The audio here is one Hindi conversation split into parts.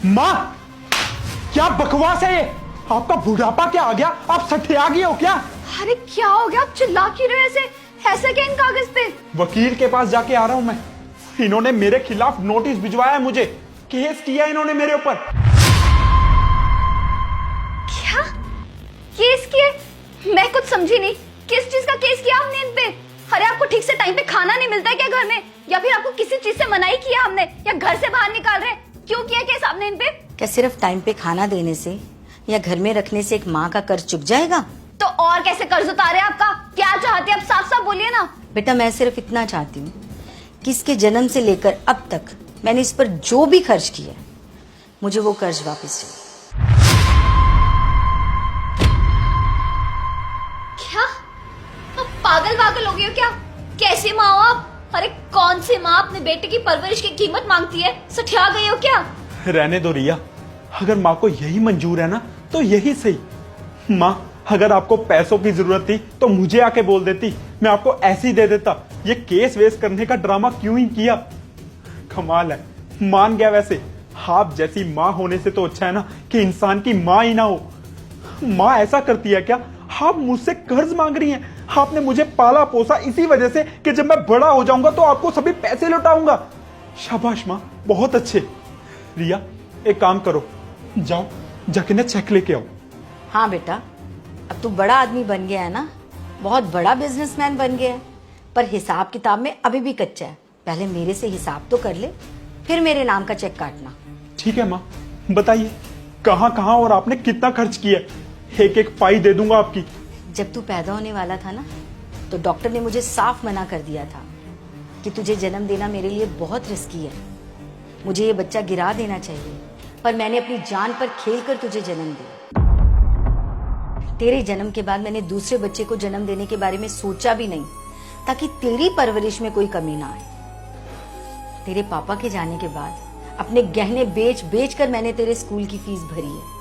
माँ, क्या बकवास है ये? आपका बुढ़ापा क्या आ गया? आप सठिया गए हो क्या? अरे क्या हो गया, आप चिल्ला क्यों रहे हो ऐसे? ऐसा क्या इन कागज पे? वकील के पास जाके आ रहा हूं मैं। इन्होंने मेरे खिलाफ नोटिस भिजवाया है, मुझे केस किया इन्होंने मेरे ऊपर। क्या केस किए? मैं कुछ समझी नहीं, किस चीज का केस किया हमने इन पे? अरे आपको ठीक से टाइम पे खाना नहीं मिलता है क्या घर में? या फिर आपको किसी चीज से मनाही किया हमने, या घर से बाहर निकाल रहे? क्यों किया केस आपने इन पे? क्या सिर्फ टाइम पे खाना देने से या घर में रखने से एक माँ का कर्ज चुक जाएगा? तो और कैसे कर्ज उतारे आपका? क्या चाहते हैं आप, साफ साफ बोलिए ना। बेटा, मैं सिर्फ इतना चाहती हूँ कि इसके जन्म से लेकर अब तक मैंने इस पर जो भी खर्च किया है, मुझे वो कर्ज वापस चाहिए। क्या आप पागल हो गए हो क्या? कैसी माँ हो आप? अरे कौन सी माँ अपने बेटे की परवरिश की कीमत मांगती है? सठिया गई हो क्या? रहने दो रिया, अगर माँ को यही मंजूर है ना तो यही सही। माँ, अगर आपको पैसों की जरूरत थी तो मुझे आके बोल देती, मैं आपको ऐसे ही दे देता। ये केस वेस करने का ड्रामा क्यों ही किया? कमाल है, मान गया। वैसे आप जैसी माँ होने से तो अच्छा है ना कि इंसान की माँ ही ना हो। माँ ऐसा करती है क्या? आप मुझसे कर्ज मांग रही हैं। आपने मुझे पाला पोसा इसी वजह से कि जब मैं बड़ा हो जाऊंगा तो आपको सभी पैसे लौटाऊंगा। शाबाश माँ, बहुत अच्छे। रिया, एक काम करो, जाओ जाके ना चेक लेके आओ। हाँ बेटा, अब तू बड़ा आदमी बन गया है ना, बहुत बड़ा बिजनेसमैन बन गया है, पर हिसाब किताब में अभी भी कच्चा है। पहले मेरे से हिसाब तो कर ले, फिर मेरे नाम का चेक काटना। ठीक है माँ, बताइए कहाँ कहाँ और आपने कितना खर्च किया? एक एक पाई दे दूंगा आपकी। जब तू पैदा होने वाला था ना, तो डॉक्टर ने मुझे साफ मना कर दिया था कि तुझे जन्म देना मेरे लिए बहुत रिस्की है, मुझे ये बच्चा गिरा देना चाहिए, पर मैंने अपनी जान पर खेलकर तुझे जन्म दिया। तेरे जन्म के बाद मैंने दूसरे बच्चे को जन्म देने के बारे में सोचा भी नहीं, ताकि तेरी परवरिश में कोई कमी ना आए। तेरे पापा के जाने के बाद अपने गहने बेच बेच कर मैंने तेरे स्कूल की फीस भरी है।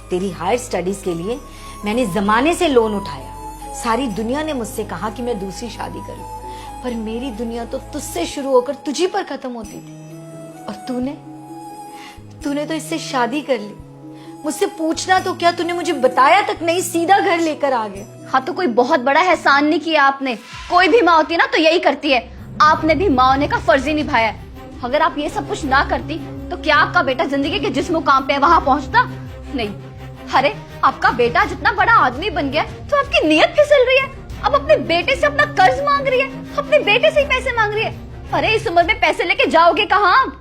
तेरी हायर स्टडीज के लिए मैंने जमाने से लोन उठाया। सारी दुनिया ने मुझसे कहा कि मैं दूसरी शादी करूं, पर मेरी दुनिया तो तुझसे शुरू होकर तुझी पर खत्म होती थी, और तूने तो इससे शादी कर ली। मुझसे पूछना तो क्या, तूने मुझे बताया तक नहीं, सीधा घर लेकर आ गए। हाँ, तो कोई बहुत बड़ा एहसान नहीं किया आपने। कोई भी माँ होती है ना तो यही करती है। आपने भी माँ होने का फर्ज ही निभाया है। अगर आप ये सब कुछ ना करती तो क्या आपका बेटा जिंदगी के जिस मुकाम पे है वहां पहुंचता? नहीं। अरे आपका बेटा जितना बड़ा आदमी बन गया तो आपकी नीयत फिसल रही है। अब अपने बेटे से अपना कर्ज मांग रही है, अपने बेटे से ही पैसे मांग रही है। अरे इस उम्र में पैसे लेके जाओगे कहाँ आप?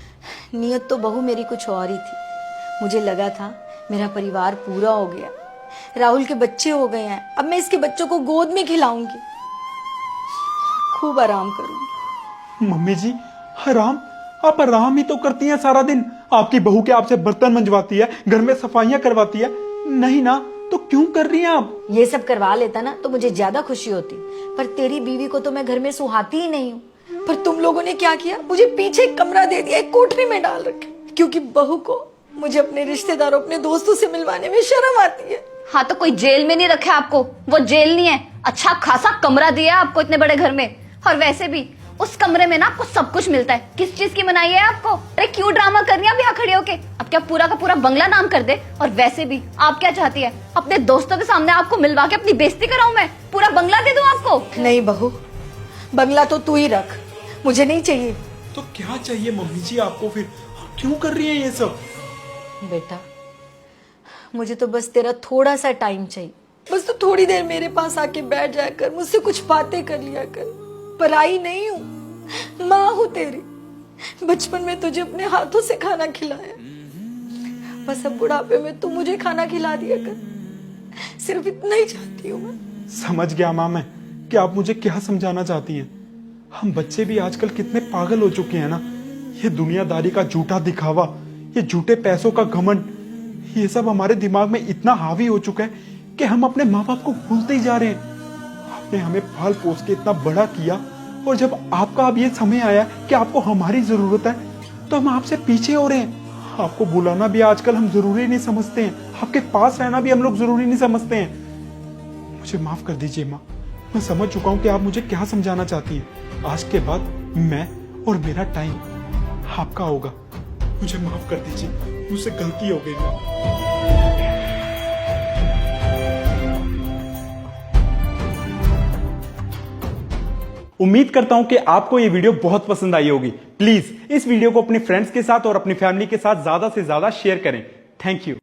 नियत तो बहू मेरी कुछ और ही थी। मुझे लगा था मेरा परिवार पूरा हो गया, राहुल के बच्चे हो गए हैं, अब मैं इसके बच्चों को गोद में खिलाऊंगी, खूब आराम करूंगी। मम्मी जी, आराम? आप आराम ही तो करती हैं सारा दिन। आपकी बहू के आपसे बर्तन मंजवाती है, घर में सफाइयां करवाती है। नहीं ना, तो क्यों कर रही हैं आप? ये सब करवा लेता ना तो मुझे ज्यादा खुशी होती, पर तेरी बीवी को तो मैं घर में सुहाती ही नहीं हूँ। पर तुम लोगों ने क्या किया, मुझे पीछे एक कमरा दे दिया, एक कोठरी में डाल रखा, क्योंकि बहू को मुझे अपने रिश्तेदारों, अपने दोस्तों से मिलवाने में शर्म आती है। हाँ, तो कोई जेल में नहीं रखा आपको, वो जेल नहीं है, अच्छा खासा कमरा दिया आपको इतने बड़े घर में। और वैसे भी उस कमरे में ना आपको सब कुछ मिलता है। किस चीज की मनाही है आपको? अरे क्यों ड्रामा कर रही है आप यहाँ खड़े होके? अब क्या पूरा का पूरा बंगला नाम कर दे? और वैसे भी आप क्या चाहती है, अपने दोस्तों के सामने आपको मिलवा के अपनी बेइज्जती कराऊं मैं? पूरा बंगला दे दूं आपको? नहीं बहू, बंगला तो तू ही रख, मुझे नहीं चाहिए। तो क्या चाहिए मम्मी जी आपको फिर? क्यों कर रही है ये सब? बेटा, मुझे तो बस तेरा थोड़ा सा टाइम चाहिए, बस तू थोड़ी देर मेरे पास आके बैठ जाया कर, मुझसे कुछ बातें कर लिया कर। पराई नहीं हूँ, माँ हूँ तेरी। बचपन में तुझे अपने हाथों से खाना खिलाया, बस अब बुढ़ापे में तू मुझे खाना खिला दिया कर। सिर्फ इतना ही चाहती हूँ मैं। समझ गया माँ मैं कि आप मुझे क्या समझाना चाहती हैं। हम बच्चे भी आजकल कितने पागल हो चुके हैं ना। ये दुनियादारी का झूठा दिखावा, ये झूठे पैसों का घमंड, ये सब हमारे दिमाग में इतना हावी हो चुका है कि हम अपने माँ बाप को भूलते ही जा रहे हैं। आपने हमें पाल पोस के इतना बड़ा किया, और जब आपका अब ये समय आया कि आपको हमारी जरूरत है तो हम आपसे पीछे हो रहे हैं। आपको बुलाना भी आजकल हम जरूरी नहीं समझते हैं, आपके पास रहना भी हम लोग जरूरी नहीं समझते हैं। मुझे माफ कर दीजिए माँ, मैं समझ चुका हूँ कि आप मुझे क्या समझाना चाहती हैं। आज के बाद मैं और मेरा टाइम आपका होगा, मुझे माफ कर दीजिए, मुझसे गलती हो गई माँ। उम्मीद करता हूं कि आपको ये वीडियो बहुत पसंद आई होगी। प्लीज इस वीडियो को अपने फ्रेंड्स के साथ और अपनी फैमिली के साथ ज्यादा से ज्यादा शेयर करें। Thank you.